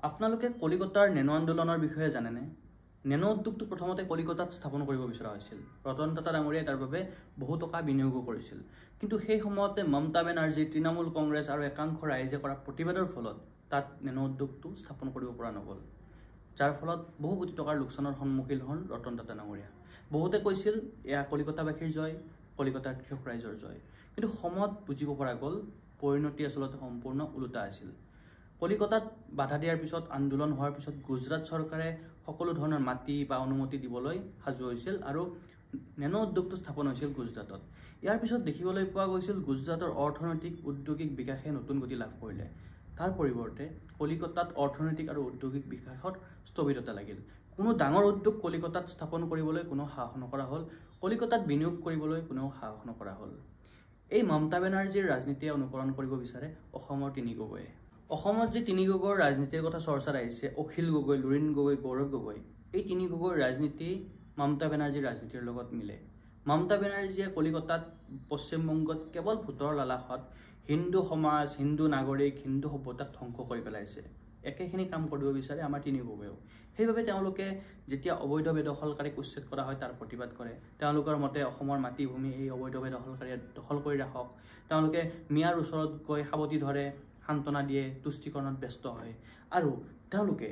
আপোনালোকে কলিকতাৰ নেনো আন্দোলনৰ বিষয়ে জানেনে? নেনো উদ্যোগটো প্ৰথমতে কলিকতাত স্থাপন কৰিব বিচৰা হৈছিল। ৰতন টাটা ডাঙৰীয়াই তাৰ বাবে বহু টকা বিনিয়োগ কৰিছিল। কিন্তু সেই সময়তে মমতা বেনাৰ্জী, তৃণমূল কংগ্ৰেছ আৰু একাংশ ৰাইজে কৰা প্ৰতিবাদৰ ফলত তাত নেনো উদ্যোগটো স্থাপন কৰিব পৰা নগ'ল। যাৰ ফলত বহু কোটি টকাৰ লোকচানৰ সন্মুখীন হ'ল ৰতন টাটা ডাঙৰীয়া। বহুতে কৈছিল এয়া কলিকতাবাসীৰ জয়, কলিকতাৰ কৃষক ৰাইজৰ জয়। কিন্তু সময়ত বুজিব পৰা গ'ল পৰিণতি আচলতে সম্পূৰ্ণ ওলোটা আছিল। কলিকতাত বাধা দিয়াৰ পিছত, আন্দোলন হোৱাৰ পিছত গুজৰাট চৰকাৰে সকলো ধৰণৰ মাটি বা অনুমতি দিবলৈ সাজু হৈছিল আৰু নেনো উদ্যোগটো স্থাপন হৈছিল গুজৰাটত। ইয়াৰ পিছত দেখিবলৈ পোৱা গৈছিল গুজৰাটৰ অৰ্থনৈতিক উদ্যোগিক বিকাশে নতুন গতি লাভ কৰিলে। তাৰ পৰিৱৰ্তে কলিকতাত অৰ্থনৈতিক আৰু উদ্যোগিক বিকাশত স্থবিৰতা লাগিল। কোনো ডাঙৰ উদ্যোগ কলিকতাত স্থাপন কৰিবলৈ কোনো সাহস নকৰা হ'ল, কলিকতাত বিনিয়োগ কৰিবলৈ কোনেও সাহস নকৰা হ'ল। এই মমতা বেনাৰ্জীৰ ৰাজনীতিয়ে অনুকৰণ কৰিব বিচাৰে অসমৰ তিনি গগৈয়ে। অসমত যি তিনি গগৈৰ ৰাজনীতিৰ কথা চৰ্চাত আহিছে, অখিল গগৈ, লুৰিণ গগৈ, গৌৰৱ গগৈ, এই তিনি গগৈৰ ৰাজনীতি মমতা বেনাৰ্জীৰ ৰাজনীতিৰ লগত মিলে। মমতা বেনাৰ্জীয়ে কলিকতাত, পশ্চিমবংগত কেৱল ভোটৰ লালাসত হিন্দু সমাজ, হিন্দু নাগৰিক, হিন্দু সভ্যতাক ধ্বংস কৰি পেলাইছে। একেখিনি কাম কৰিব বিচাৰে আমাৰ তিনি গগৈয়েও। সেইবাবে তেওঁলোকে যেতিয়া অবৈধ বেদখলকাৰীক উচ্ছেদ কৰা হয় তাৰ প্ৰতিবাদ কৰে। তেওঁলোকৰ মতে অসমৰ মাটিভূমি এই অবৈধ বেদখলকাৰীয়ে দখল কৰি ৰাখক। তেওঁলোকে মিয়াৰ ওচৰত গৈ সাৱটি ধৰে, সান্তনা দিয়ে, তুষ্টিকৰণত ব্যস্ত হয় আৰু তেওঁলোকে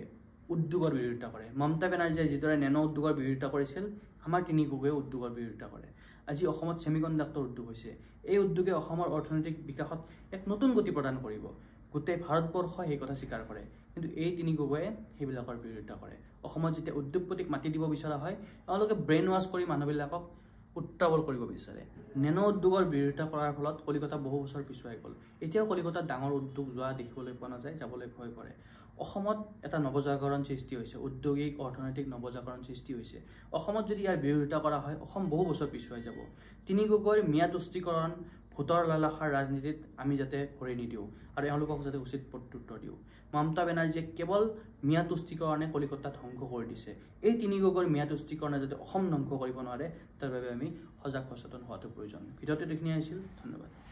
উদ্যোগৰ বিৰোধিতা কৰে। মমতা বেনাৰ্জীয়ে যিদৰে নেনো উদ্যোগৰ বিৰোধিতা কৰিছিল, আমাৰ তিনি গগৈয়ে উদ্যোগৰ বিৰোধিতা কৰে। আজি অসমত ছেমিকণ্ডাক্টৰ উদ্যোগ হৈছে। এই উদ্যোগে অসমৰ অৰ্থনৈতিক বিকাশত এক নতুন গতি প্ৰদান কৰিব। গোটেই ভাৰতবৰ্ষই সেই কথা স্বীকাৰ কৰে। কিন্তু এই তিনি গগৈয়ে সেইবিলাকৰ বিৰোধিতা কৰে। অসমত যেতিয়া উদ্যোগপতিক মাটি দিব বিচৰা হয়, তেওঁলোকে ব্ৰেইন ৱাছ কৰি মানুহবিলাকক উত্ৰাৱল কৰিব বিচাৰে। নেনো উদ্যোগৰ বিৰোধিতা কৰাৰ ফলত কলিকতা বহু বছৰ পিছুৱাই গ'ল। এতিয়াও কলিকতাত ডাঙৰ উদ্যোগ যোৱা দেখিবলৈ পোৱা নাযায়, যাবলৈ ভয় কৰে। অসমত এটা নৱজাগৰণ সৃষ্টি হৈছে, উদ্যোগিক অৰ্থনৈতিক নৱজাগৰণ সৃষ্টি হৈছে। অসমত যদি ইয়াৰ বিৰোধিতা কৰা হয়, অসম বহু বছৰ পিছুৱাই যাব। তিনি গগৈৰ মিয়া তুষ্টিকৰণ, ভোটৰ লালাসাৰ ৰাজনীতিত আমি যাতে ভৰি নিদিওঁ আৰু এওঁলোকক যাতে উচিত প্ৰত্যুত্তৰ দিওঁ। মমতা বেনাৰ্জীয়ে কেৱল মিয়া তুষ্টিকৰণে কলিকতা ধ্বংস কৰি দিছে। এই তিনি গগৈৰ মিয়া তুষ্টিকৰণে যাতে অসম ধ্বংস কৰিব নোৱাৰে, তাৰ বাবে আমি সজাগ সচেতন হোৱাটো প্ৰয়োজন। ভিডিঅ'টো এইখিনিয়ে আছিল। ধন্যবাদ।